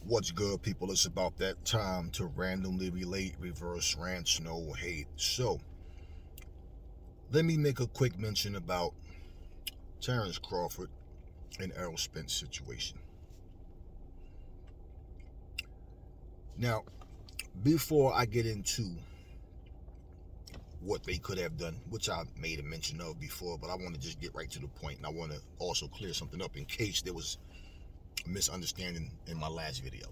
What's good, people? It's about that time to randomly relate, reverse rants, no hate. So, let me make a quick mention about Terrence Crawford and Errol Spence situation. Now, before I get into what they could have done, which I made a mention of before, but I want to just get right to the point, and I want to also clear something up in case there was a misunderstanding in my last video.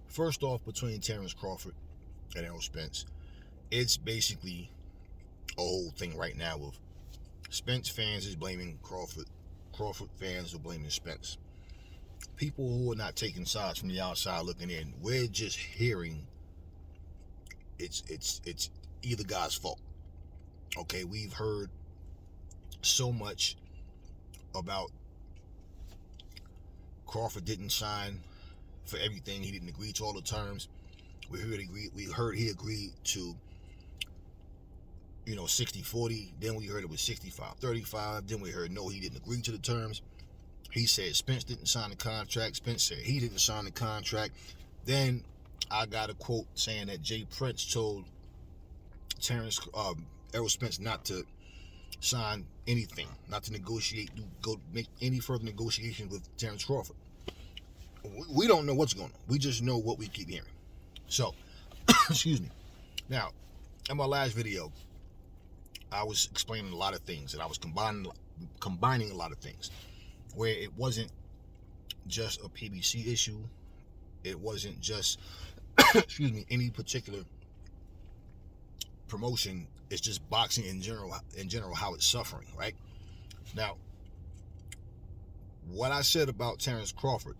First off, between Terrence Crawford and Errol Spence, it's basically a whole thing right now of Spence fans is blaming Crawford fans are blaming Spence. People who are not taking sides from the outside looking in, we're just hearing it's either guy's fault. Okay, we've heard so much about Crawford didn't sign for everything. He didn't agree to all the terms. We heard he agreed to 60-40. Then we heard it was 65-35. Then we heard no, he didn't agree to the terms. He said Spence didn't sign the contract. Spence said he didn't sign the contract. Then I got a quote saying that Jay Prince told Errol Spence not to sign anything, not to make any further negotiations with Terrence Crawford. We don't know what's going on. We just know what we keep hearing. So, excuse me. Now, in my last video, I was explaining a lot of things, and I was combining a lot of things, where it wasn't just a PBC issue. It wasn't just, any particular promotion. It's just boxing in general, how it's suffering, right? Now, what I said about Terrence Crawford,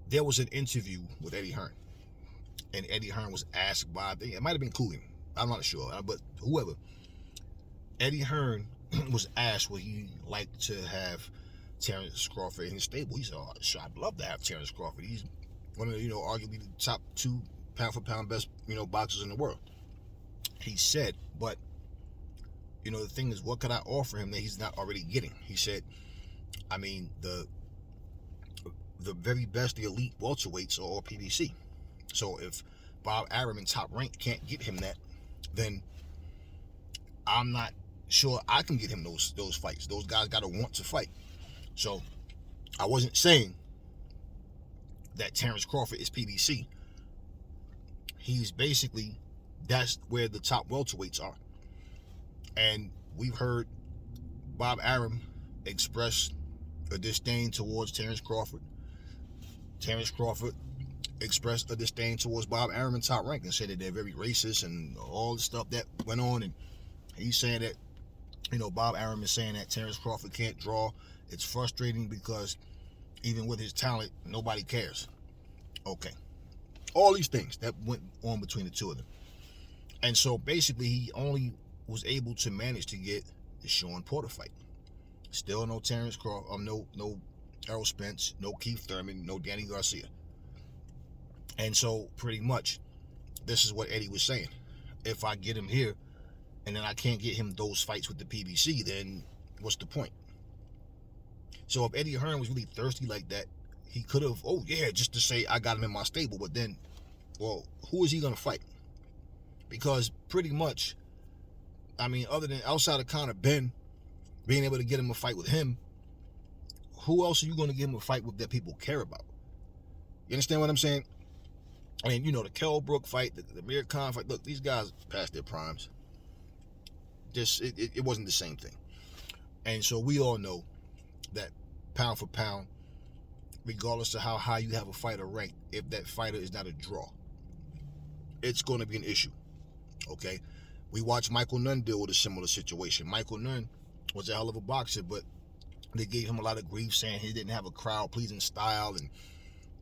there was an interview with Eddie Hearn, and Eddie Hearn was asked by, it might have been Coogan, I'm not sure, but whoever. Eddie Hearn was asked would he like to have Terrence Crawford in his stable. He said, "Oh, sure, I'd love to have Terrence Crawford. He's one of the, arguably the top 2 pound for pound best, boxers in the world." He said, but the thing is, what could I offer him that he's not already getting? He said, I mean, the very best, the elite welterweights are all PBC. So if Bob Arum in Top Rank can't get him that, then I'm not sure I can get him those fights. Those guys got to want to fight. So I wasn't saying that Terrence Crawford is PBC. He's basically, that's where the top welterweights are. And we've heard Bob Arum express a disdain towards Terrence Crawford. Terrence Crawford expressed a disdain towards Bob Arum in Top Rank and said that they're very racist and all the stuff that went on. And he's saying that, Bob Arum is saying that Terrence Crawford can't draw. It's frustrating because even with his talent, nobody cares. Okay. All these things that went on between the two of them. And so basically he only was able to manage to get the Sean Porter fight. Still no Terrence Crawford, no Errol Spence, no Keith Thurman, no Danny Garcia. And so pretty much this is what Eddie was saying. If I get him here and then I can't get him those fights with the PBC, then what's the point? So if Eddie Hearn was really thirsty like that, he could have, just to say I got him in my stable, but then, well, who is he going to fight? Because pretty much, other than outside of Conor Ben, being able to get him a fight with him, who else are you going to get him a fight with that people care about? You understand what I'm saying? And, the Kell Brook fight, the Amir Khan fight, look, these guys past their primes. It wasn't the same thing. And so we all know that pound for pound, regardless of how high you have a fighter ranked, if that fighter is not a draw, it's going to be an issue. Okay? We watched Michael Nunn deal with a similar situation. Michael Nunn was a hell of a boxer, but they gave him a lot of grief saying he didn't have a crowd-pleasing style. And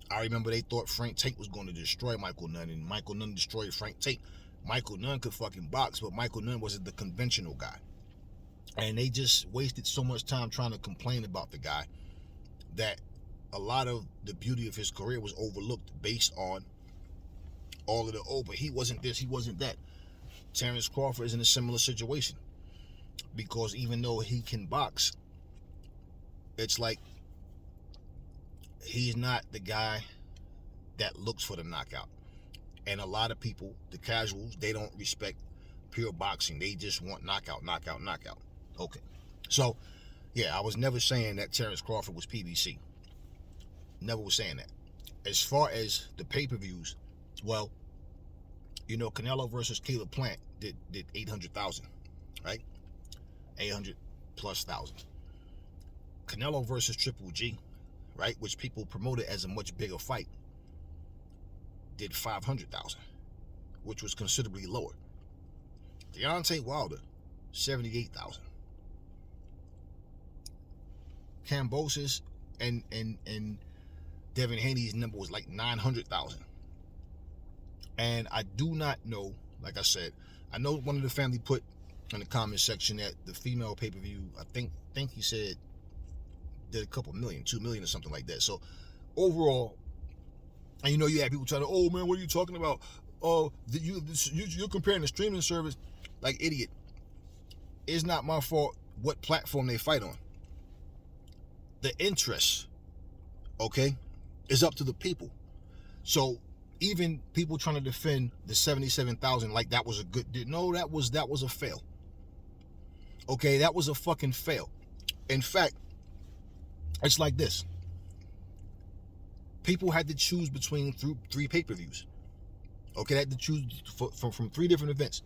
I remember they thought Frank Tate was going to destroy Michael Nunn, and Michael Nunn destroyed Frank Tate. Michael Nunn could fucking box, but Michael Nunn wasn't the conventional guy. And they just wasted so much time trying to complain about the guy that a lot of the beauty of his career was overlooked based on all of the, but he wasn't this, he wasn't that. Terrence Crawford is in a similar situation. because even though he can box, it's like he's not the guy that looks for the knockout. And a lot of people, the casuals, they don't respect pure boxing. They just want knockout, knockout, knockout. Okay. So, yeah, I was never saying that Terrence Crawford was PBC. Never was saying that. As far as the pay-per-views, well, you know, Canelo versus Caleb Plant did 800,000, right? 800 plus thousand. Canelo versus Triple G, right, which people promoted as a much bigger fight, did 500,000, which was considerably lower. Deontay Wilder, 78,000. Kambosos and Devin Haney's number was like 900,000. And I do not know, like I said, I know one of the family put in the comment section that the female pay-per-view, I think he said, did a couple million, 2 million or something like that. So overall, and you know, you have people trying to, oh man, what are you talking about? Oh, you're comparing the streaming service. Like, idiot. It's not my fault what platform they fight on. The interest, okay, is up to the people. So even people trying to defend the 77,000 like that was a good, no, that was a fail. Okay, that was a fucking fail. In fact, it's like this. People had to choose between three pay-per-views. Okay, they had to choose from 3 different events.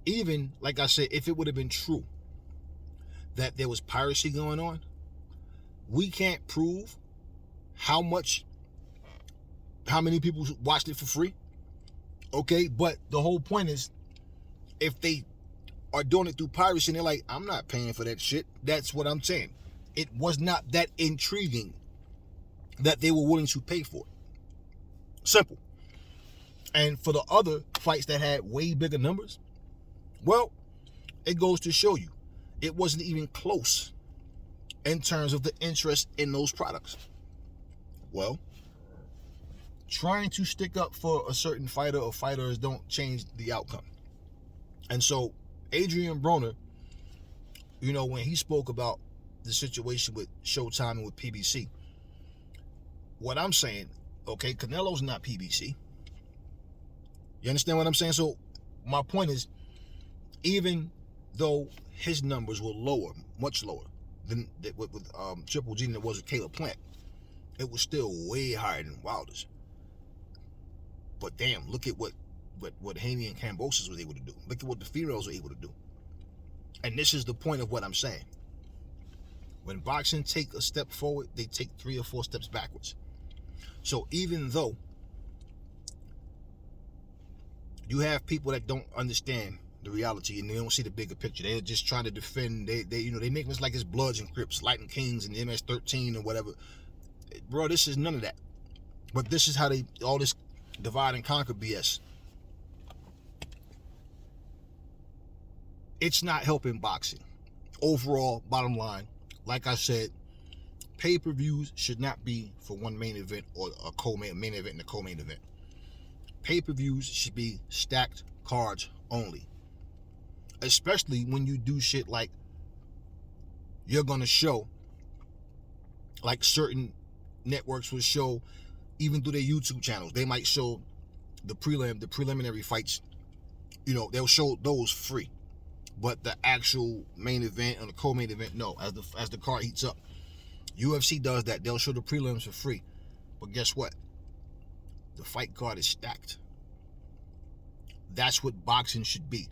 Even, like I said, if it would have been true that there was piracy going on, we can't prove how many people watched it for free. Okay, but the whole point is, if they are doing it through piracy and they're like, I'm not paying for that shit, that's what I'm saying. It was not that intriguing that they were willing to pay for it. Simple. And for the other fights that had way bigger numbers, well, it goes to show you, it wasn't even close in terms of the interest in those products. Well, trying to stick up for a certain fighter or fighters don't change the outcome. And so Adrian Broner, you know, when he spoke about the situation with Showtime and with PBC, what I'm saying, okay, Canelo's not PBC. You understand what I'm saying? So my point is, even though his numbers were lower, much lower than with Triple G than it was with Caleb Plant, it was still way higher than Wilder's. But damn, look at what Haney and Kambosos was able to do. Look at what the females were able to do. And this is the point of what I'm saying. When boxing take a step forward, they take 3 or 4 steps backwards. So even though you have people that don't understand the reality and they don't see the bigger picture, they're just trying to defend. They make it like it's Bloods and Crips, Light and Kings and MS-13 or whatever. Bro, this is none of that. But this is how all this divide and conquer BS. It's not helping boxing. Overall, bottom line, like I said, pay-per-views should not be for one main event or a main event and a co-main event. Pay-per-views should be stacked cards only. Especially when you do shit like you're going to show, like certain networks will show, even through their YouTube channels, they might show the preliminary fights. You know, they'll show those free. But the actual main event and the co-main event, no. As the card heats up, UFC does that. They'll show the prelims for free. But guess what? The fight card is stacked. That's what boxing should be.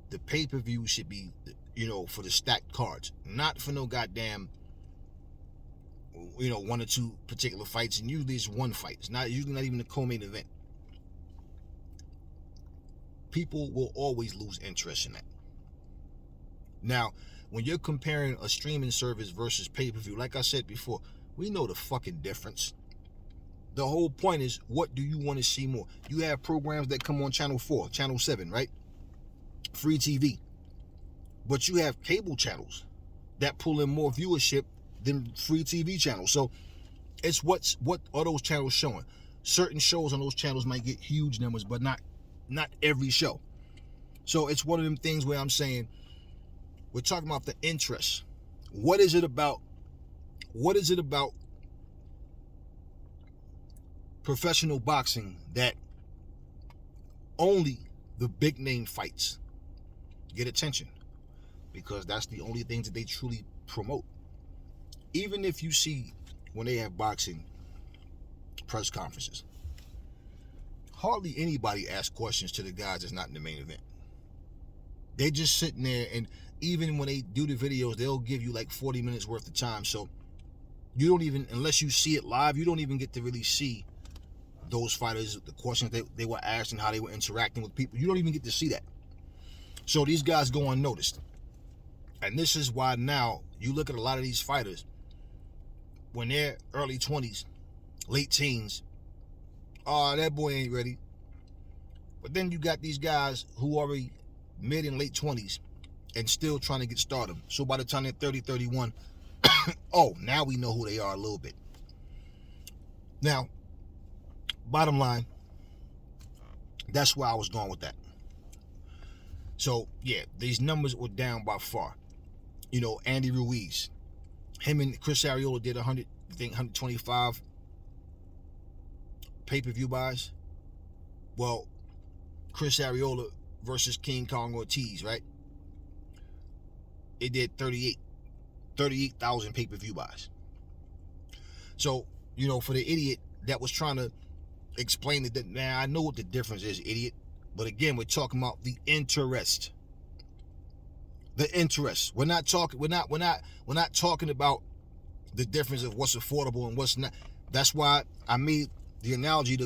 The pay-per-view should be, you know, for the stacked cards, not for no goddamn, you know, 1 or 2 particular fights. And usually it's one fight. It's usually not even a co-main event. People will always lose interest in that. Now, when you're comparing a streaming service versus pay-per-view, like I said before, we know the fucking difference. The whole point is, what do you want to see more? You have programs that come on Channel 4, Channel 7, right? Free TV. But you have cable channels that pull in more viewership than free TV channels. So it's what are those channels showing? Certain shows on those channels might get huge numbers, but not every show. So it's one of them things where I'm saying, We're talking about the interest. What is it about professional boxing that only the big name fights get attention? Because that's the only things that they truly promote. Even if you see when they have boxing press conferences, hardly anybody asks questions to the guys that's not in the main event. They just sitting there, and even when they do the videos, they'll give you like 40 minutes worth of time. So you don't even, unless you see it live, you don't even get to really see those fighters, the questions they were asked and how they were interacting with people. You don't even get to see that. So these guys go unnoticed. And this is why now you look at a lot of these fighters when they're early 20s, late teens. Oh, that boy ain't ready. But then you got these guys who are already mid and late 20s and still trying to get started. So by the time they're 30, 31, oh, now we know who they are a little bit. Now, bottom line, that's where I was going with that. So, yeah, these numbers were down by far. You know, Andy Ruiz, him and Chris Arreola did 125 pay-per-view buys. Well, Chris Arreola versus King Kong Ortiz, right? It did 38,000 pay-per-view buys. So, you know, for the idiot that was trying to explain that, man, I know what the difference is, idiot. But again, we're talking about the interest. The interest. We're not talking about the difference of what's affordable and what's not. That's why I made the analogy,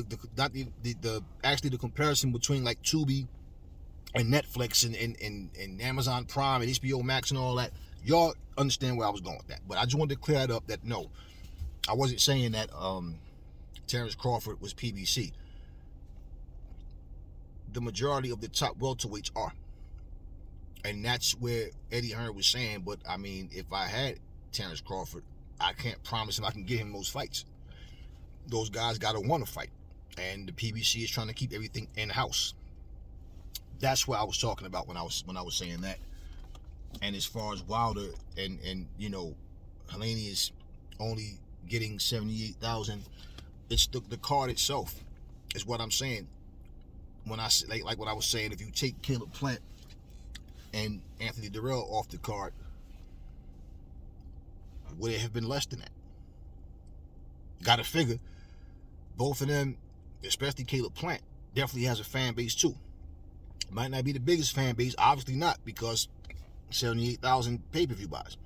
actually the comparison between like Tubi and Netflix and Amazon Prime and HBO Max and all that. Y'all understand where I was going with that. But I just wanted to clear it up that no, I wasn't saying that Terrence Crawford was PBC. The majority of the top welterweights are. And that's where Eddie Hearn was saying, but I mean, if I had Terrence Crawford, I can't promise him I can get him those fights. Those guys got to want to fight. And the PBC is trying to keep everything in-house. That's what I was talking about when I was saying that. And as far as Wilder and you know, Helene is only getting 78,000, it's the card itself is what I'm saying. When I like what I was saying, if you take Caleb Plant and Anthony Durrell off the card, would it have been less than that? Got to figure both of them, especially Caleb Plant, definitely has a fan base too. Might not be the biggest fan base, obviously not, because 78,000 pay-per-view buys.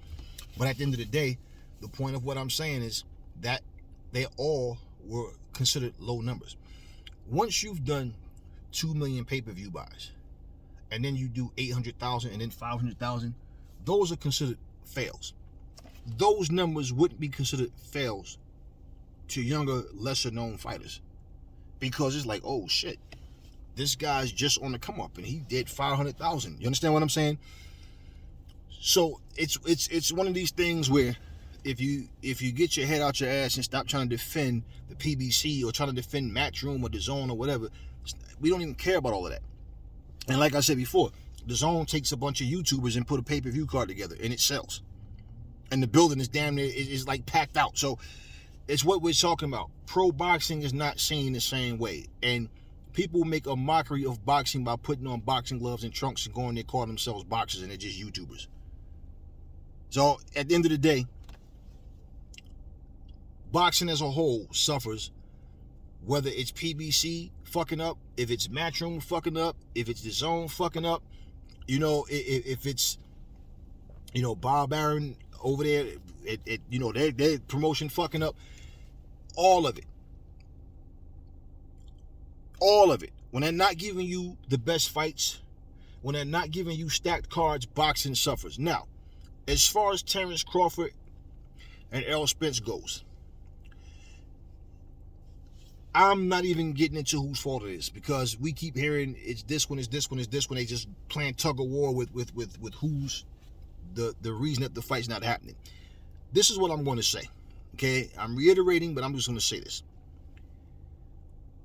But at the end of the day, the point of what I'm saying is that they all were considered low numbers. Once you've done 2 million pay-per-view buys, and then you do 800,000 and then 500,000, those are considered fails. Those numbers wouldn't be considered fails to younger, lesser known fighters, because it's like, oh shit, this guy's just on the come up and he did 500,000. You understand what I'm saying? So it's one of these things where if you get your head out your ass and stop trying to defend the PBC or trying to defend Matchroom or DAZN or whatever, we don't even care about all of that. And like I said before, DAZN takes a bunch of YouTubers and put a pay-per-view card together and it sells. And the building is damn near is like packed out. So it's what we're talking about. Pro boxing is not seen the same way. And people make a mockery of boxing by putting on boxing gloves and trunks and going there calling themselves boxers and they're just YouTubers. So at the end of the day, boxing as a whole suffers, whether it's PBC fucking up, if it's Matchroom fucking up, if it's DAZN fucking up, you know, if it's, you know, Bob Arum over there, you know, their promotion fucking up, all of it. All of it. When they're not giving you the best fights, when they're not giving you stacked cards, boxing suffers. Now, as far as Terrence Crawford and Errol Spence goes, I'm not even getting into whose fault it is, because we keep hearing it's this one, it's this one, it's this one. They just playing tug of war with who's the reason that the fight's not happening. This is what I'm going to say. Okay, I'm reiterating, but I'm just going to say this.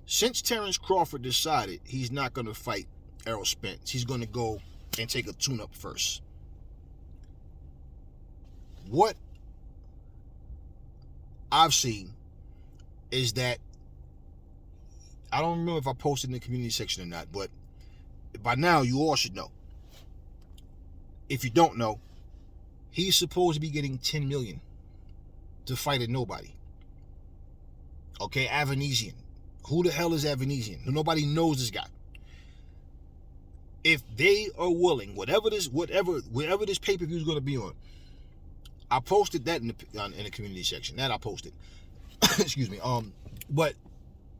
Since Terrence Crawford decided he's not going to fight Errol Spence, he's going to go and take a tune-up first. what I've seen is that, I don't remember if I posted in the community section or not, but by now you all should know. If you don't know, he's supposed to be getting $10 million to fight a nobody. Okay, Avanesian. Who the hell is Avanesian? Nobody knows this guy. If they are willing, whatever this pay-per-view is going to be on, I posted that in the community section. That I posted. Excuse me. But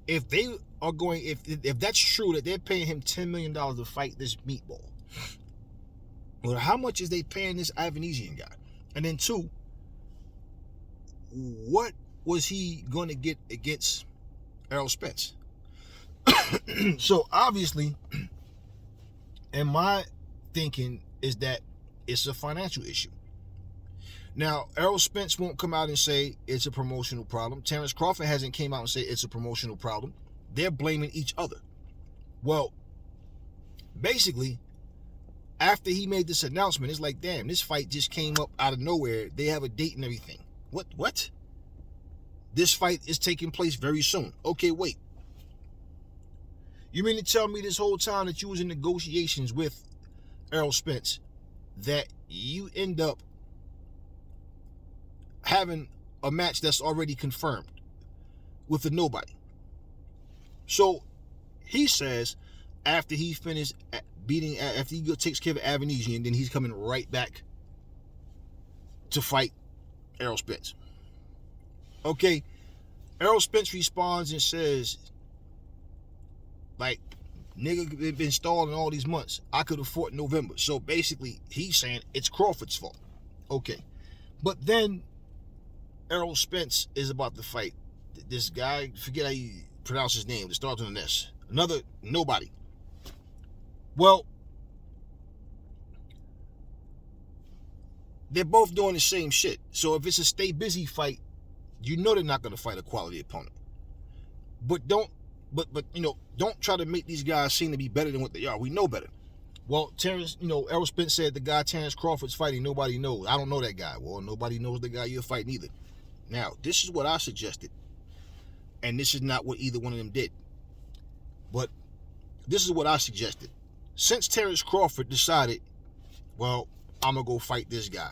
if they are going, if that's true that they're paying him $10 million to fight this meatball, well, how much is they paying this Avanesian guy? And then two, what was he going to get against Errol Spence? So obviously, and my thinking is that it's a financial issue. Now, Errol Spence won't come out and say it's a promotional problem. Terrence Crawford hasn't came out and said it's a promotional problem. They're blaming each other. Well, basically, after he made this announcement, it's like, damn, this fight just came up out of nowhere. They have a date and everything. What? This fight is taking place very soon. Okay, wait. You mean to tell me this whole time that you was in negotiations with Errol Spence that you end up having a match that's already confirmed with a nobody? So he says after he finished after he takes care of Avanesian, then he's coming right back to fight Errol Spence. Okay, Errol Spence responds and says, like, nigga been stalling all these months. I could have fought in November. So basically, he's saying it's Crawford's fault. Okay. But then Errol Spence is about to fight this guy. Forget how you pronounce his name. It starts with an S. Another nobody. Well, they're both doing the same shit. So if it's a stay busy fight, you know they're not going to fight a quality opponent. But don't try to make these guys seem to be better than what they are. We know better. Well, Errol Spence said the guy Terrence Crawford's fighting, nobody knows. I don't know that guy. Well, nobody knows the guy you're fighting either. Now, this is what I suggested. And this is not what either one of them did. But this is what I suggested. Since Terrence Crawford decided, well, I'm going to go fight this guy.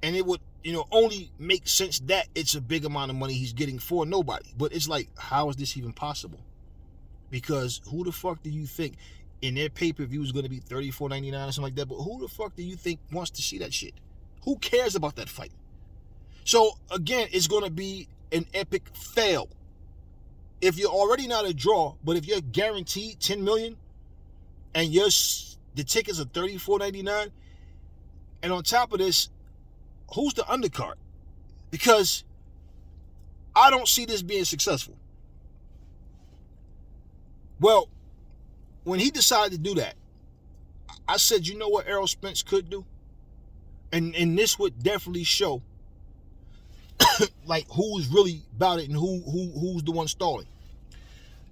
And it would, only make sense that it's a big amount of money he's getting for nobody. But it's like, how is this even possible? Because who the fuck do you think in their pay-per-view is going to be $34.99 or something like that? But who the fuck do you think wants to see that shit? Who cares about that fight? So, again, it's going to be an epic fail. If you're already not a draw, but if you're guaranteed $10 million and the tickets are $34.99, and on top of this, who's the undercard? Because I don't see this being successful. Well, when he decided to do that, I said, you know what Errol Spence could do? And this would definitely show like who's really about it and who's the one stalling.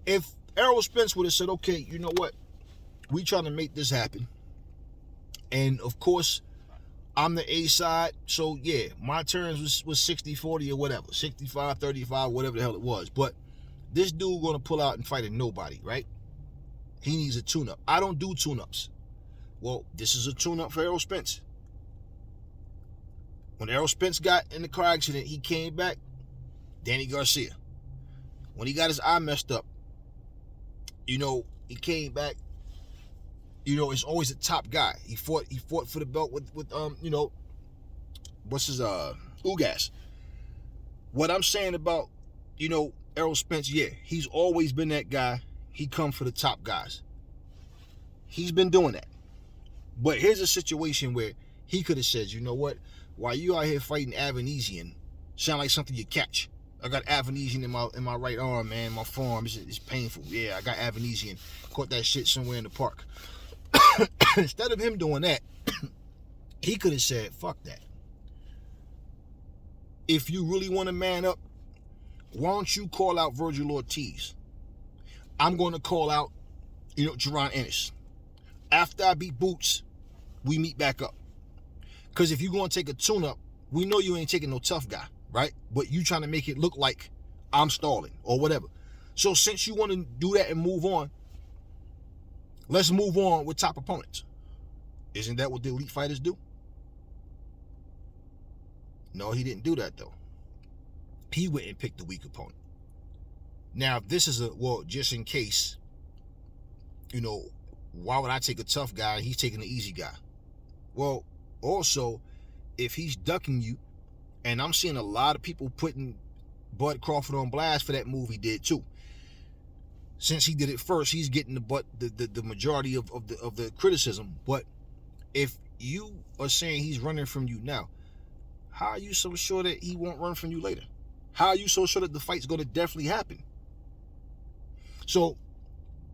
If Errol Spence would have said, okay, you know what? We trying to make this happen. And of course, I'm the A side, so yeah, my terms was 60-40 or whatever, 65-35, whatever the hell it was. But this dude gonna pull out and fight a nobody, right? He needs a tune-up. I don't do tune-ups. Well, this is a tune-up for Errol Spence. When Errol Spence got in the car accident, he came back, Danny Garcia. When he got his eye messed up, he came back. It's always a top guy. He fought for the belt with what's his Ugas. What I'm saying about, Errol Spence, yeah, he's always been that guy. He come for the top guys. He's been doing that. But here's a situation where he could have said, you know what? While you out here fighting Avanesian, sound like something you catch. I got Avanesian in my right arm, man. My forearm is painful. Yeah, I got Avanesian. Caught that shit somewhere in the park. Instead of him doing that, he could have said, fuck that. If you really want to man up, why don't you call out Virgil Ortiz? I'm going to call out, Jaron Ennis. After I beat Boots, we meet back up. Because if you're going to take a tune-up, we know you ain't taking no tough guy, right? But you trying to make it look like I'm stalling or whatever. So since you want to do that and move on, let's move on with top opponents. Isn't that what the elite fighters do? No, he didn't do that, though. He went and picked the weak opponent. Now, if this is just in case, why would I take a tough guy and he's taking the easy guy? Well, also, if he's ducking you, and I'm seeing a lot of people putting Bud Crawford on blast for that move he did too. Since he did it first, he's getting the majority of the criticism. But if you are saying he's running from you now, how are you so sure that he won't run from you later? How are you so sure that the fight's going to definitely happen? So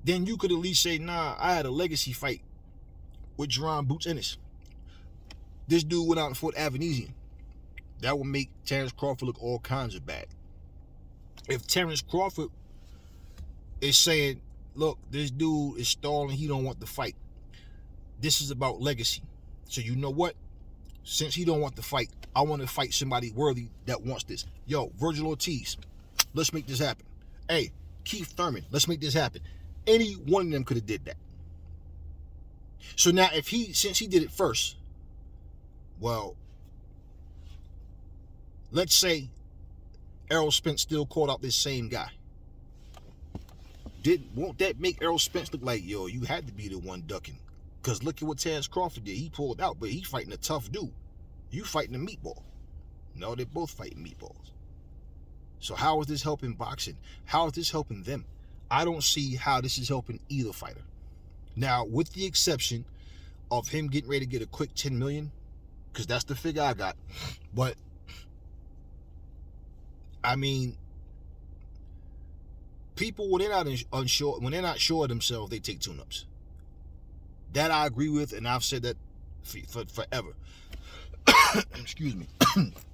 then you could at least say, nah, I had a legacy fight with Jerron Boots Ennis. This dude went out and fought Avanesian. That would make Terrence Crawford look all kinds of bad. If Terrence Crawford is saying, look, this dude is stalling, he don't want the fight. This is about legacy. So you know what? Since he don't want the fight, I want to fight somebody worthy that wants this. Yo, Virgil Ortiz, let's make this happen. Hey, Keith Thurman, let's make this happen. Any one of them could have did that. So now since he did it first, well, let's say Errol Spence still called out this same guy. Won't that make Errol Spence look like, yo, you had to be the one ducking? Because look at what Terrence Crawford did. He pulled out, but he's fighting a tough dude. You fighting a meatball. No, they're both fighting meatballs. So how is this helping boxing? How is this helping them? I don't see how this is helping either fighter. Now, with the exception of him getting ready to get a quick $10 million, because that's the figure I got. But, I mean, people, when they're not sure of themselves, they take tune-ups. That I agree with, and I've said that for forever. Excuse me.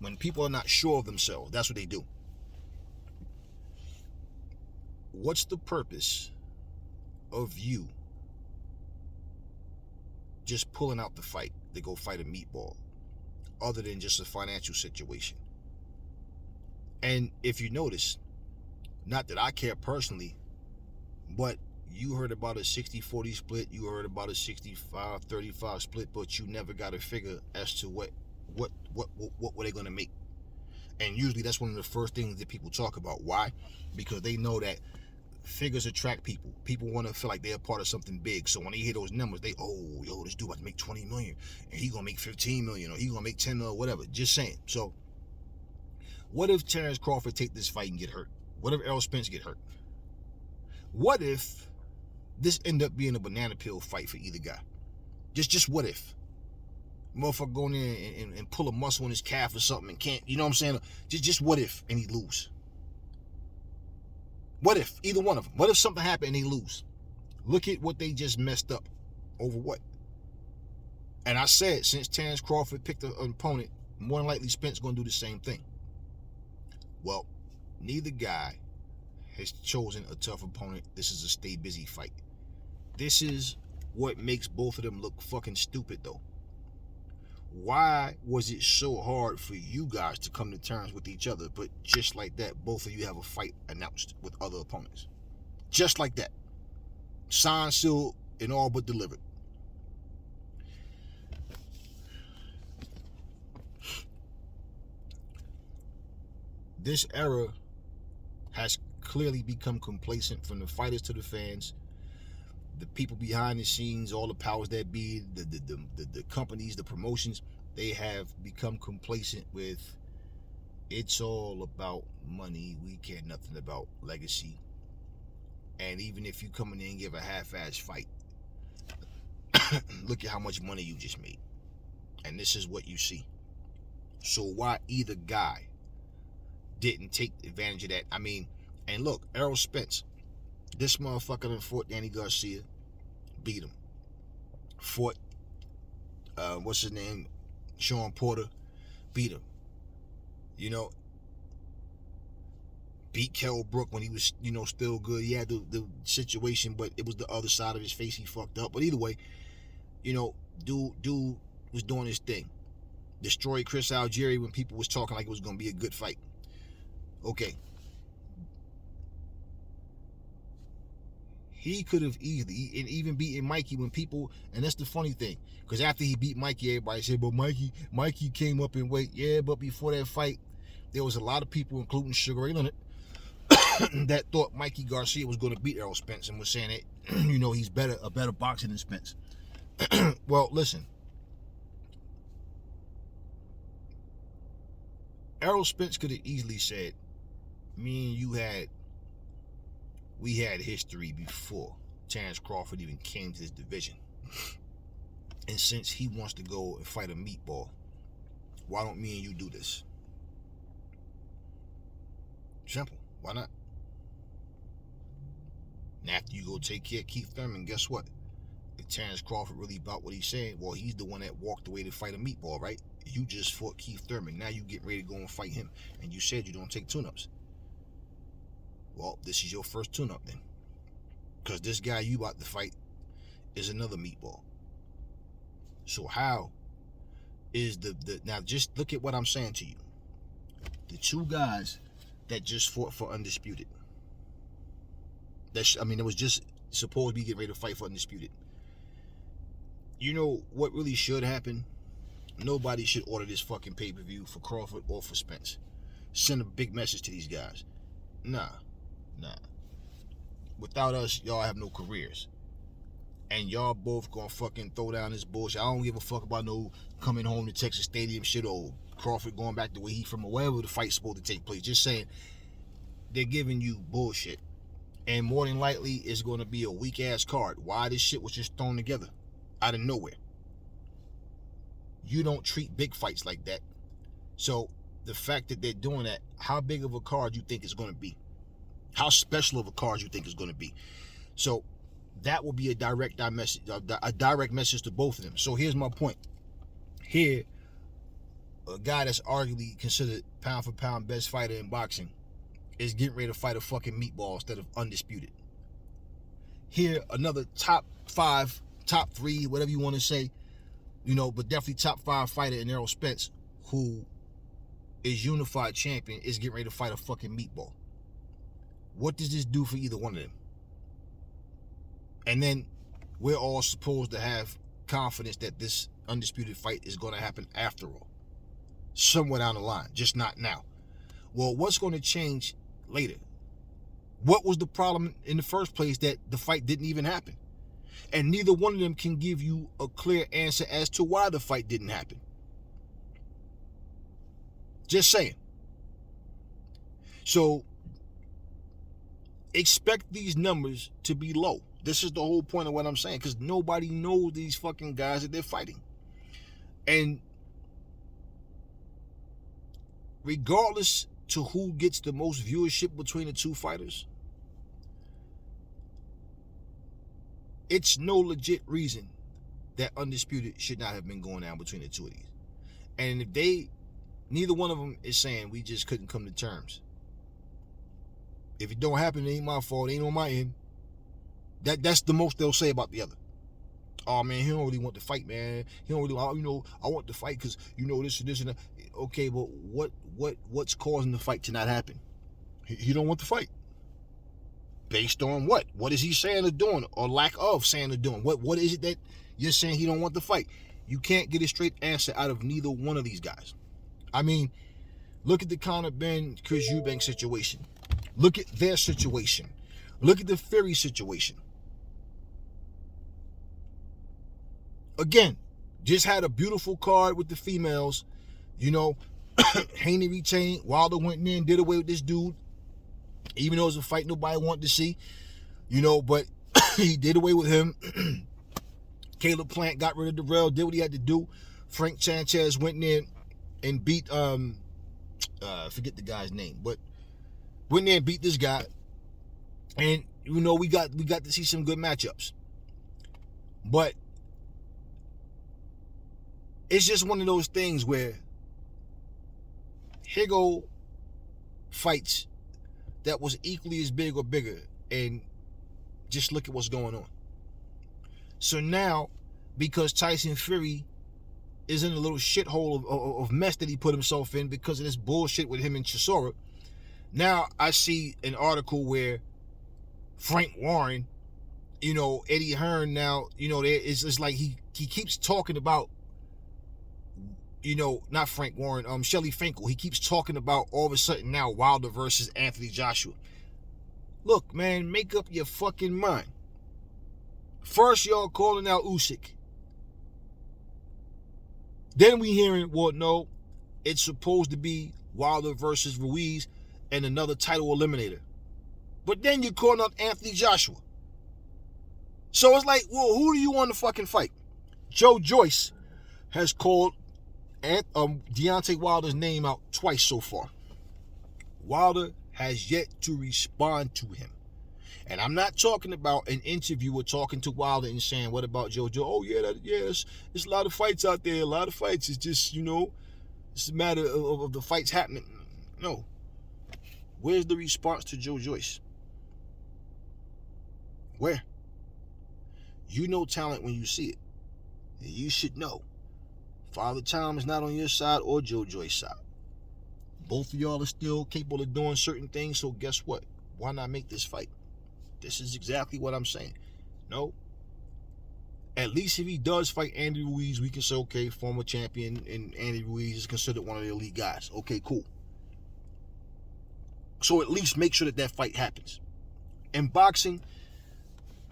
When people are not sure of themselves, that's what they do. What's the purpose of you just pulling out the fight to go fight a meatball, other than just a financial situation? And if you notice, not that I care personally, but you heard about a 60-40 split, you heard about a 65-35 split, but you never got a figure as to what were they going to make. And usually that's one of the first things that people talk about. Why? Because they know that figures attract people. People want to feel like they're a part of something big. So when they hear those numbers, this dude about to make 20 million, and he gonna make 15 million, or he gonna make 10 million, or whatever. Just saying. So what if Terrence Crawford take this fight and get hurt? What if Errol Spence get hurt? What if this end up being a banana peel fight for either guy? Just what if? Motherfucker going in and pull a muscle in his calf or something and can't, you know what I'm saying? Just what if and he lose? What if? Either one of them. What if something happened and they lose? Look at what they just messed up. Over what? And I said, since Terrence Crawford picked an opponent, more than likely Spence going to do the same thing. Well, neither guy has chosen a tough opponent. This is a stay busy fight. This is what makes both of them look fucking stupid, though. Why was it so hard for you guys to come to terms with each other, but just like that, both of you have a fight announced with other opponents? Just like that. Signed, sealed, and all but delivered. This era has clearly become complacent, from the fighters to the fans, the people behind the scenes, all the powers that be, the companies, the promotions. They have become complacent with, it's all about money. We care nothing about legacy. And even if you come in there and give a half-ass fight, look at how much money you just made. And this is what you see. So why either guy didn't take advantage of that? I mean, and look, Errol Spence, this motherfucker done fought Danny Garcia, beat him. Fought, what's his name? Sean Porter, beat him. You know, beat Kell Brook when he was, still good. He had the situation, but it was the other side of his face he fucked up. But either way, dude was doing his thing. destroyed Chris Algieri when people was talking like it was going to be a good fight. Okay. He could have easily, and even beaten Mikey when people, and that's the funny thing, because after he beat Mikey, everybody said, but Mikey came up in weight. Yeah, but before that fight, there was a lot of people, including Sugar Ray Leonard, that thought Mikey Garcia was going to beat Errol Spence and was saying that, he's a better boxer than Spence. Well, listen. Errol Spence could have easily said, me and you we had history before Terrence Crawford even came to this division. And since he wants to go and fight a meatball, why don't me and you do this? Simple. Why not? And after you go take care of Keith Thurman, guess what? If Terrence Crawford really about what he's saying, well, he's the one that walked away to fight a meatball, right? You just fought Keith Thurman. Now you get ready to go and fight him. And you said you don't take tune-ups. Well, this is your first tune-up then. Because this guy you about to fight is another meatball. So how is now just look at what I'm saying to you. The two guys that just fought for Undisputed. It was just supposed to be getting ready to fight for Undisputed. You know what really should happen? Nobody should order this fucking pay-per-view for Crawford or for Spence. Send a big message to these guys. Nah. Without us, y'all have no careers. And y'all both gonna fucking throw down this bullshit. I don't give a fuck about no coming home to Texas Stadium shit or Crawford going back the way he from or wherever the fight's supposed to take place. Just saying, they're giving you bullshit. And more than likely, it's gonna be a weak-ass card. Why this shit was just thrown together out of nowhere. You don't treat big fights like that. So, the fact that they're doing that, how big of a card you think it's gonna be? How special of a card you think it's going to be? So that will be a direct message to both of them. So here's my point. Here, a guy that's arguably considered pound for pound best fighter in boxing is getting ready to fight a fucking meatball instead of Undisputed. Here, another top 5, top 3, whatever you want to say, but definitely top 5 fighter in Errol Spence, who is unified champion, is getting ready to fight a fucking meatball. What does this do for either one of them? And then we're all supposed to have confidence that this Undisputed fight is going to happen after all. Somewhere down the line, just not now. Well, what's going to change later? What was the problem in the first place that the fight didn't even happen? And neither one of them can give you a clear answer as to why the fight didn't happen. Just saying. So, expect these numbers to be low. This is the whole point of what I'm saying, because nobody knows these fucking guys that they're fighting. And regardless to who gets the most viewership between the two fighters, it's no legit reason that Undisputed should not have been going down between the two of these. And if neither one of them is saying we just couldn't come to terms. If it don't happen, it ain't my fault. It ain't on my end. That's the most they'll say about the other. Oh, man, he don't really want to fight, man. He don't really, I want to fight because, this and this and that. Okay, but what's causing the fight to not happen? He don't want to fight. Based on what? What is he saying or doing, or lack of saying or doing? What is it that you're saying he don't want to fight? You can't get a straight answer out of neither one of these guys. I mean, look at the Conor Ben, Chris Eubank situation. Look at their situation. Look at the Fury situation. Again, just had a beautiful card with the females. Haney retained. Wilder went in, did away with this dude. Even though it was a fight nobody wanted to see. But he did away with him. Caleb Plant got rid of Darrell, did what he had to do. Frank Sanchez went in and beat, forget the guy's name, but went in there and beat this guy. And, we got to see some good matchups. But it's just one of those things where here go fights that was equally as big or bigger, and just look at what's going on. So now, because Tyson Fury is in a little shithole of mess that he put himself in because of this bullshit with him and Chisora. Now I see an article where Frank Warren, Eddie Hearn now, it's like he keeps talking about, not Frank Warren, Shelly Finkel. He keeps talking about all of a sudden now Wilder versus Anthony Joshua. Look, man, make up your fucking mind. First, y'all calling out Usyk. Then we hearing, well, no, it's supposed to be Wilder versus Ruiz and another title eliminator. But then you're calling out Anthony Joshua. So it's like, well, who do you want to fucking fight? Joe Joyce has called Deontay Wilder's name out twice so far. Wilder has yet to respond to him. And I'm not talking about an interviewer talking to Wilder and saying, what about Joe? Oh, yeah, there's a lot of fights out there, a lot of fights. It's just, it's a matter of the fights happening. No. Where's the response to Joe Joyce? Where? You know talent when you see it. And you should know. Father Time is not on your side or Joe Joyce's side. Both of y'all are still capable of doing certain things, so guess what? Why not make this fight? This is exactly what I'm saying. No. At least if he does fight Andy Ruiz, we can say, okay, former champion, and Andy Ruiz is considered one of the elite guys. Okay, cool. So at least make sure that fight happens. In boxing,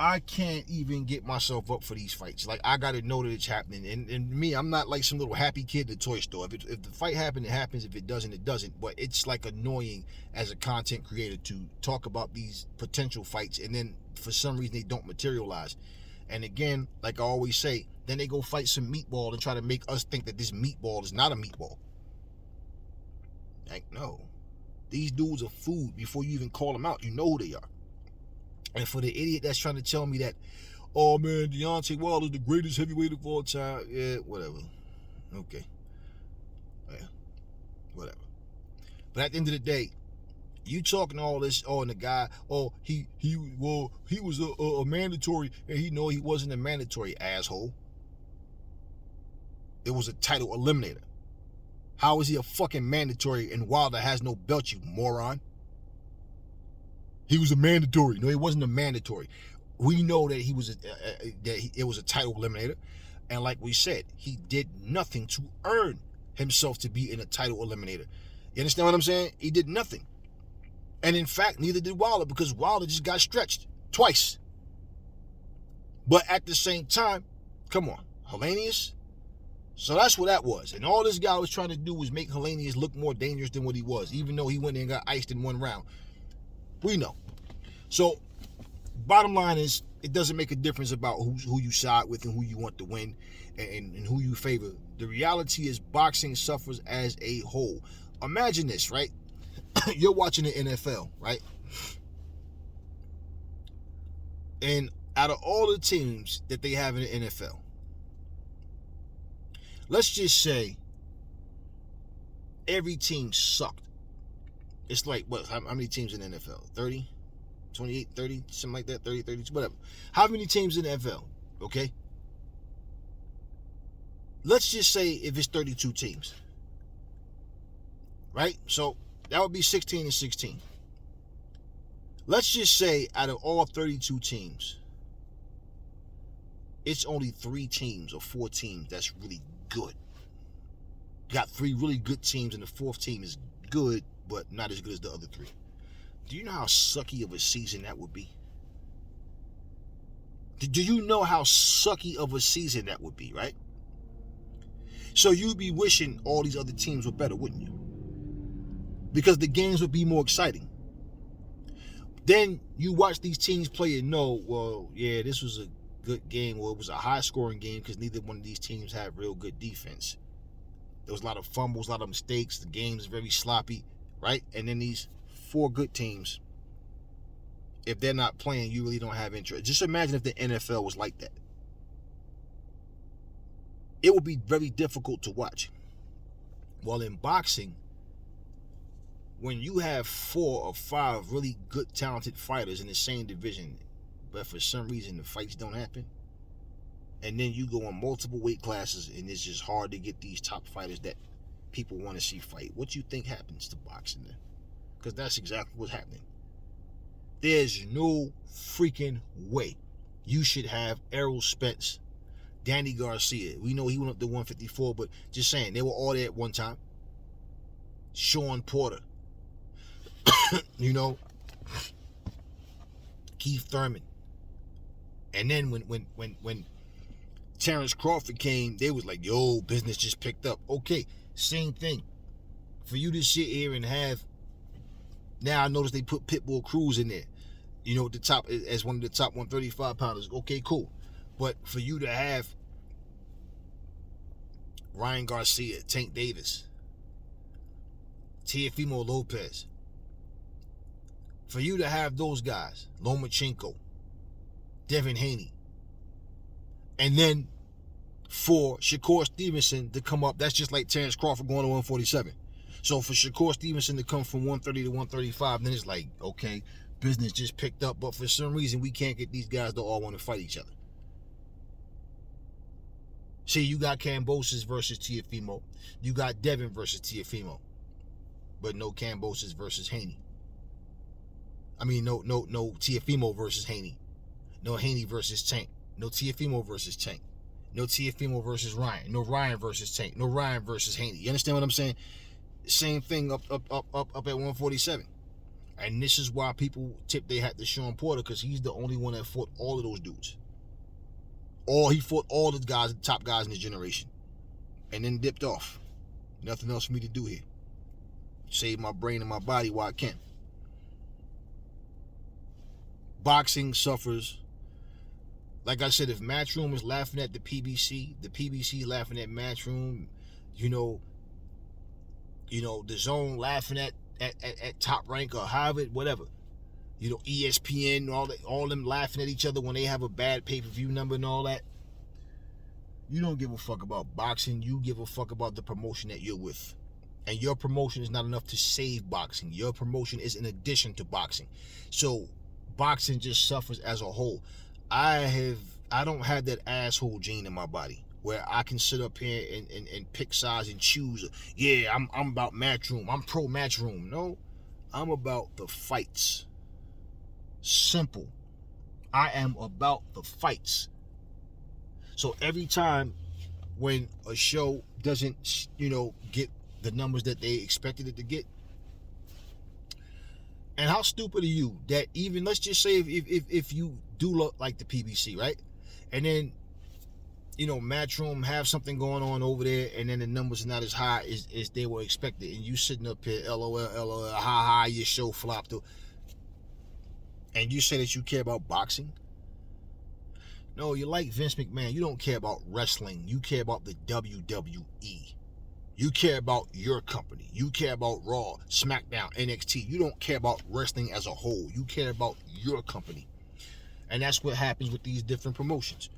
I can't even get myself up for these fights. Like, I got to know that it's happening. And me, I'm not like some little happy kid at the toy store. If the fight happens, it happens. If it doesn't, it doesn't. But it's like annoying as a content creator to talk about these potential fights and then for some reason they don't materialize. And again, like I always say, then they go fight some meatball and try to make us think that this meatball is not a meatball. Like, no. These dudes are food before you even call them out. You know who they are. And for the idiot that's trying to tell me that, oh man, Deontay Wilder is the greatest heavyweight of all time. Yeah, whatever. Okay. Yeah, whatever. But at the end of the day, you talking all this, and the guy, he was a mandatory, and he wasn't a mandatory, asshole. It was a title eliminator. How is he a fucking mandatory and Wilder has no belt, you moron? He was a mandatory. No, he wasn't a mandatory. We know that it was a title eliminator, and like we said, he did nothing to earn himself to be in a title eliminator. You understand what I'm saying? He did nothing, and in fact, neither did Wilder, because Wilder just got stretched twice. But at the same time, come on, Helenius. So that's what that was, and all this guy was trying to do was make Helenius look more dangerous than what he was, even though he went in and got iced in one round. We know. So, bottom line is, it doesn't make a difference about who you side with and who you want to win and who you favor. The reality is boxing suffers as a whole. Imagine this, right? You're watching the NFL, right? And out of all the teams that they have in the NFL, let's just say every team sucked. It's like, what? How many teams in the NFL? 30? 28, 30? Something like that? 30, 32, whatever. How many teams in the NFL? Okay? Let's just say if it's 32 teams. Right? So, that would be 16 and 16. Let's just say out of all 32 teams, it's only 3 teams or 4 teams that's really good. You got 3 really good teams and the 4th team is good, but not as good as the other 3. Do you know how sucky of a season that would be? Do you know how sucky of a season that would be, right? So you'd be wishing all these other teams were better, wouldn't you? Because the games would be more exciting. Then you watch these teams play and know, well, yeah, this was a good game, or it was a high-scoring game because neither one of these teams had real good defense. There was a lot of fumbles, a lot of mistakes. The game is very sloppy, right? And then these 4 good teams, if they're not playing, you really don't have interest. Just imagine if the NFL was like that. It would be very difficult to watch. While in boxing, when you have 4 or 5 really good, talented fighters in the same division, but for some reason the fights don't happen, And then you go on multiple weight classes, and it's just hard to get these top fighters that people want to see fight. What you think happens to boxing then? Because that's exactly what's happening. There's no freaking way you should have Errol Spence, Danny Garcia. We know he went up to 154, but just saying, they were all there at one time. Sean Porter. You know, Keith Thurman. And then when Terrence Crawford came, they was like, yo, business just picked up. Okay, same thing. For you to sit here and have, now I notice they put Pitbull Cruz in there, you know, at the top, as one of the top 135 pounders. Okay, cool. But for you to have Ryan Garcia, Tank Davis, Teofimo Lopez, for you to have those guys, Lomachenko, Devin Haney, and then for Shakur Stevenson to come up, that's just like Terrence Crawford going to 147. So for Shakur Stevenson to come from 130 to 135, then it's like, okay, business just picked up, but for some reason we can't get these guys to all want to fight each other. See, you got Kambosos versus Teofimo. You got Devin versus Teofimo. But no Kambosos versus Haney. I mean, no Teofimo versus Haney. No Haney versus Tank. No Teofimo versus Tank. No Teofimo versus Ryan. No Ryan versus Tank. No Ryan versus Haney. You understand what I'm saying? Same thing up at 147. And this is why people tip their hat to Sean Porter, because he's the only one that fought all of those dudes. He fought all the guys, the top guys in his generation. And then dipped off. Nothing else for me to do here. Save my brain and my body while I can. Boxing suffers. Like I said, if Matchroom is laughing at the PBC laughing at Matchroom, you know, the Zone laughing at Top Rank or Harvard, whatever. You know, ESPN, all them laughing at each other when they have a bad pay-per-view number and all that. You don't give a fuck about boxing. You give a fuck about the promotion that you're with. And your promotion is not enough to save boxing. Your promotion is in addition to boxing. So boxing just suffers as a whole. I don't have that asshole gene in my body where I can sit up here and pick sides and choose. Yeah, I'm about Matchroom. I'm pro Matchroom. No, I'm about the fights. Simple. I am about the fights. So every time when a show doesn't, get the numbers that they expected it to get, and how stupid are you that even, let's just say if you do look like the PBC, right? And then, Matchroom have something going on over there, and then the numbers are not as high as they were expected, and you sitting up here, LOL, ha ha, your show flopped. And you say that you care about boxing? No, you're like Vince McMahon. You don't care about wrestling. You care about the WWE. You care about your company. You care about Raw, SmackDown, NXT. You don't care about wrestling as a whole. You care about your company. And that's what happens with these different promotions.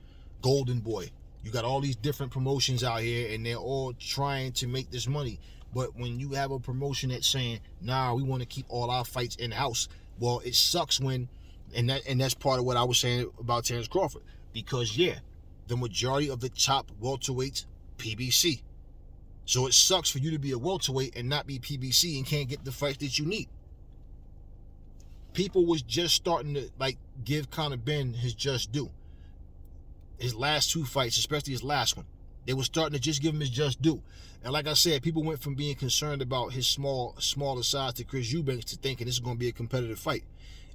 Golden Boy. You got all these different promotions out here, and they're all trying to make this money. But when you have a promotion that's saying, nah, we want to keep all our fights in-house, well, it sucks when, and that's part of what I was saying about Terrence Crawford. Because, the majority of the top welterweights, PBC. So it sucks for you to be a welterweight and not be PBC and can't get the fights that you need. People was just starting to, give Conor Ben his just due. His last two fights, especially his last one, they were starting to just give him his just due. And like I said, people went from being concerned about his smaller size to Chris Eubanks to thinking this is going to be a competitive fight.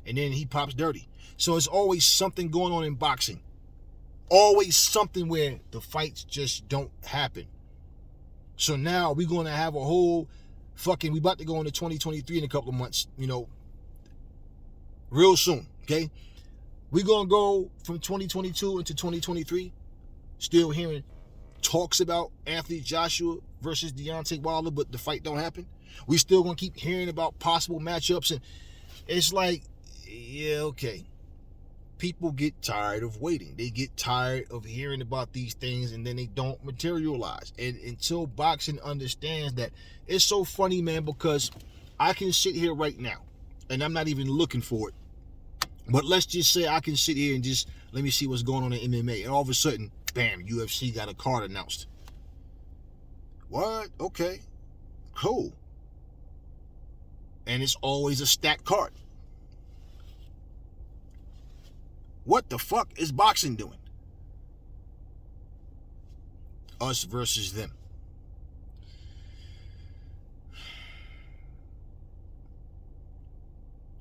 And then he pops dirty. So it's always something going on in boxing. Always something where the fights just don't happen. So now we're going to have a whole we about to go into 2023 in a couple of months, real soon, okay? We're going to go from 2022 into 2023, still hearing talks about Anthony Joshua versus Deontay Wilder, but the fight don't happen. We still going to keep hearing about possible matchups, and it's like, yeah, okay. People get tired of waiting. They get tired of hearing about these things, and then they don't materialize. And until boxing understands that, it's so funny, man, because I can sit here right now, and I'm not even looking for it. But let's just say I can sit here and just, let me see what's going on in MMA. And all of a sudden, Bam, UFC got a card announced. What? Okay, cool. And it's always a stacked card. What the fuck is boxing doing? Us versus them.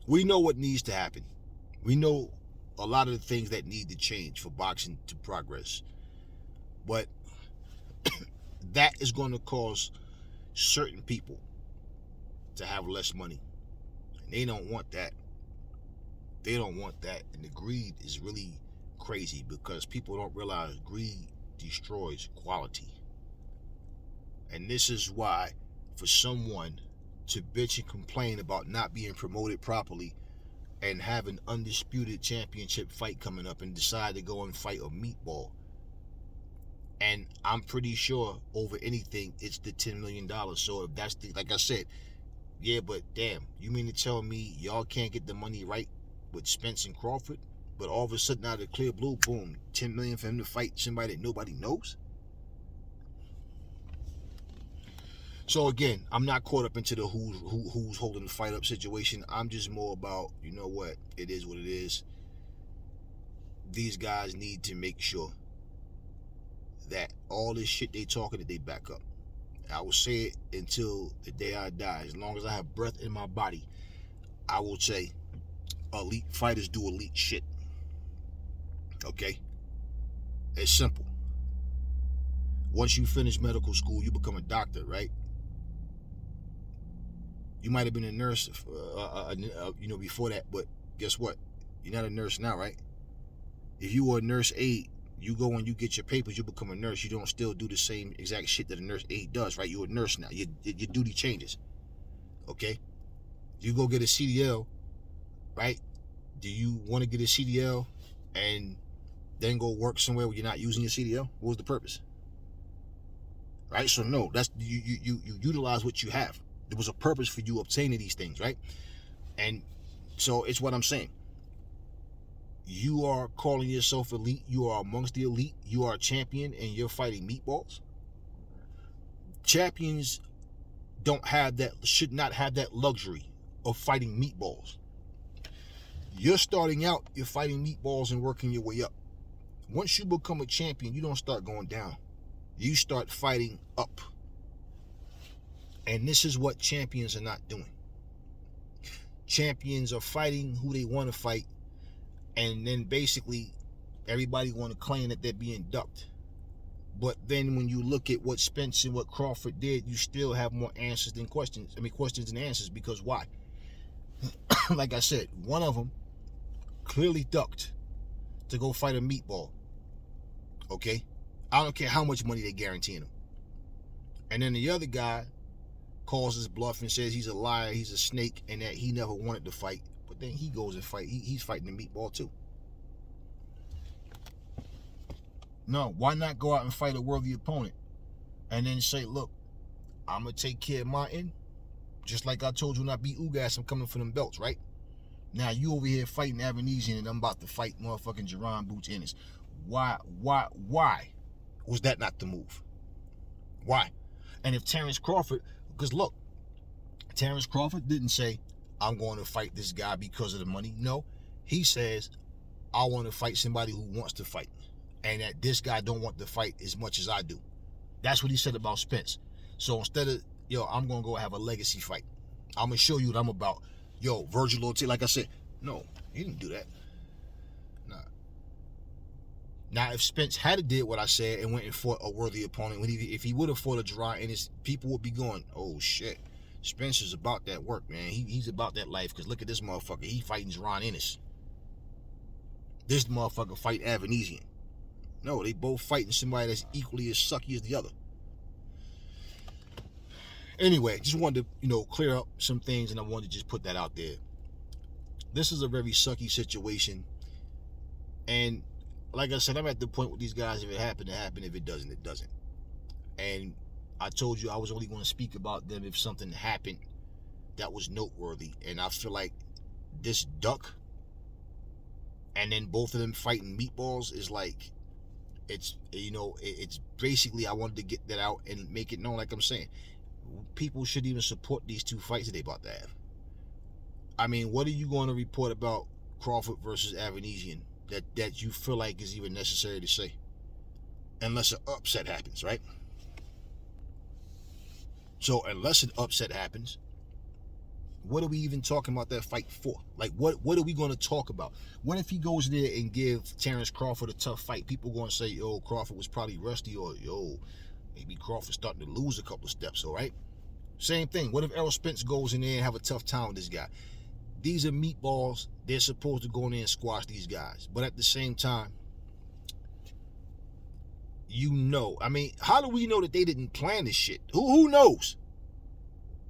We know what needs to happen. We know a lot of the things that need to change for boxing to progress. But that is going to cause certain people to have less money. And they don't want that. They don't want that. And the greed is really crazy because people don't realize greed destroys quality. And this is why for someone to bitch and complain about not being promoted properly and have an undisputed championship fight coming up and decide to go and fight a meatball, and I'm pretty sure over anything it's the $10 million. So if that's the, like I said, yeah, but damn, you mean to tell me y'all can't get the money right with Spence and Crawford, but all of a sudden out of the clear blue, boom, $10 million for him to fight somebody that nobody knows? So again, I'm not caught up into the who's holding the fight up situation. I'm just more about, you know what, it is what it is. These guys need to make sure that all this shit they talking, that they back up. I will say it until the day I die. As long as I have breath in my body, I will say elite fighters do elite shit. Okay? It's simple. Once you finish medical school, you become a doctor, right? You might have been a nurse, before that, but guess what? You're not a nurse now, right? If you were a nurse aide, you go and you get your papers, you become a nurse. You don't still do the same exact shit that a nurse aide does, right? You're a nurse now. Your duty changes, okay? You go get a CDL, right? Do you want to get a CDL and then go work somewhere where you're not using your CDL? What was the purpose? Right? So no, that's you utilize what you have. There was a purpose for you obtaining these things, right? And so it's what I'm saying. You are calling yourself elite. You are amongst the elite. You are a champion and you're fighting meatballs. Champions should not have that luxury of fighting meatballs. You're starting out, you're fighting meatballs and working your way up. Once you become a champion, you don't start going down. You start fighting up. And this is what champions are not doing. Champions are fighting who they want to fight, and then basically everybody want to claim that they're being ducked. But then when you look at what Spence and what Crawford did, you still have more answers than questions. Questions and answers, because why? Like I said, one of them clearly ducked to go fight a meatball. Okay? I don't care how much money they're guaranteeing him. And then the other guy calls his bluff and says he's a liar, he's a snake, and that he never wanted to fight. But then he goes and fight. He's fighting the meatball too. No, why not go out and fight a worthy opponent and then say, look, I'm going to take care of my end. Just like I told you when I beat Ugas, I'm coming for them belts, right? Now you over here fighting Avanesian and I'm about to fight motherfucking Jerron Boots Ennis. Why was that not the move? Why? And if Terrence Crawford, because look, Terrence Crawford didn't say, I'm going to fight this guy because of the money. No, he says, I want to fight somebody who wants to fight. And that this guy don't want to fight as much as I do. That's what he said about Spence. So instead of, I'm going to go have a legacy fight. I'm going to show you what I'm about. Virgil Ortiz, like I said, no, he didn't do that. Nah. Now, if Spence had did what I said and went and fought a worthy opponent, if he would have fought a Jerron Ennis, people would be going, oh shit, Spence is about that work, man. He's about that life, because look at this motherfucker. He fighting Jerron Ennis. This motherfucker fight Avanesian. No, they both fighting somebody that's equally as sucky as the other. Anyway, just wanted to, clear up some things, and I wanted to just put that out there. This is a very sucky situation. And like I said, I'm at the point with these guys, if it happened, it happened. If it doesn't, it doesn't. And I told you I was only going to speak about them if something happened that was noteworthy. And I feel like this duck and then both of them fighting meatballs is like It's, you know, it's basically, I wanted to get that out and make it known, like I'm saying, people should even support these two fights that they about to have. I mean, what are you going to report about Crawford versus Avanesian that you feel like is even necessary to say? Unless an upset happens, right? So unless an upset happens, what are we even talking about that fight for? Like, what are we going to talk about? What if he goes there and give Terrence Crawford a tough fight? People going to say, yo, Crawford was probably rusty, or yo, maybe Crawford starting to lose a couple of steps, all right? Same thing. What if Errol Spence goes in there and have a tough time with this guy? These are meatballs. They're supposed to go in there and squash these guys. But at the same time, you know, I mean, how do we know that they didn't plan this shit? Who knows?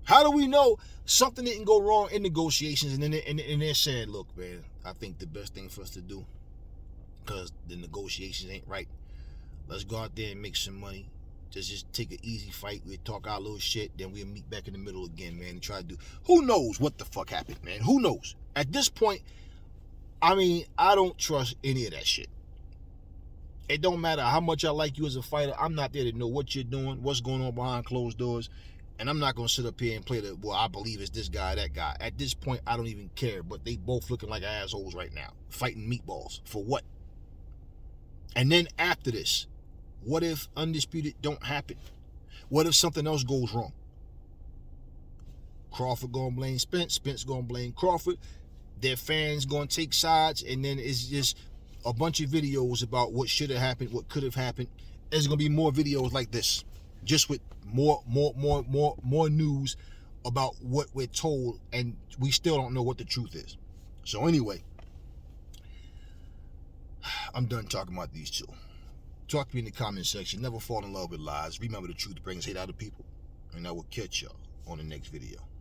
How do we know something didn't go wrong in negotiations, and then they're saying, look, man, I think the best thing for us to do, because the negotiations ain't right, let's go out there and make some money. Just take an easy fight. We'll talk our little shit, then we'll meet back in the middle again, man, and try to do. Who knows what the fuck happened, man? Who knows? At this point, I mean, I don't trust any of that shit. It don't matter how much I like you as a fighter. I'm not there to know what you're doing, what's going on behind closed doors. And I'm not going to sit up here and play the, well, I believe it's this guy, that guy. At this point, I don't even care. But they both looking like assholes right now. Fighting meatballs. For what? And then after this, what if Undisputed don't happen? What if something else goes wrong? Crawford going to blame Spence. Spence going to blame Crawford. Their fans going to take sides. And then it's just a bunch of videos about what should have happened, what could have happened. There's going to be more videos like this. Just with more news about what we're told, and we still don't know what the truth is. So anyway, I'm done talking about these two. Talk to me in the comment section. Never fall in love with lies. Remember, the truth brings hate out of people. And I will catch y'all on the next video.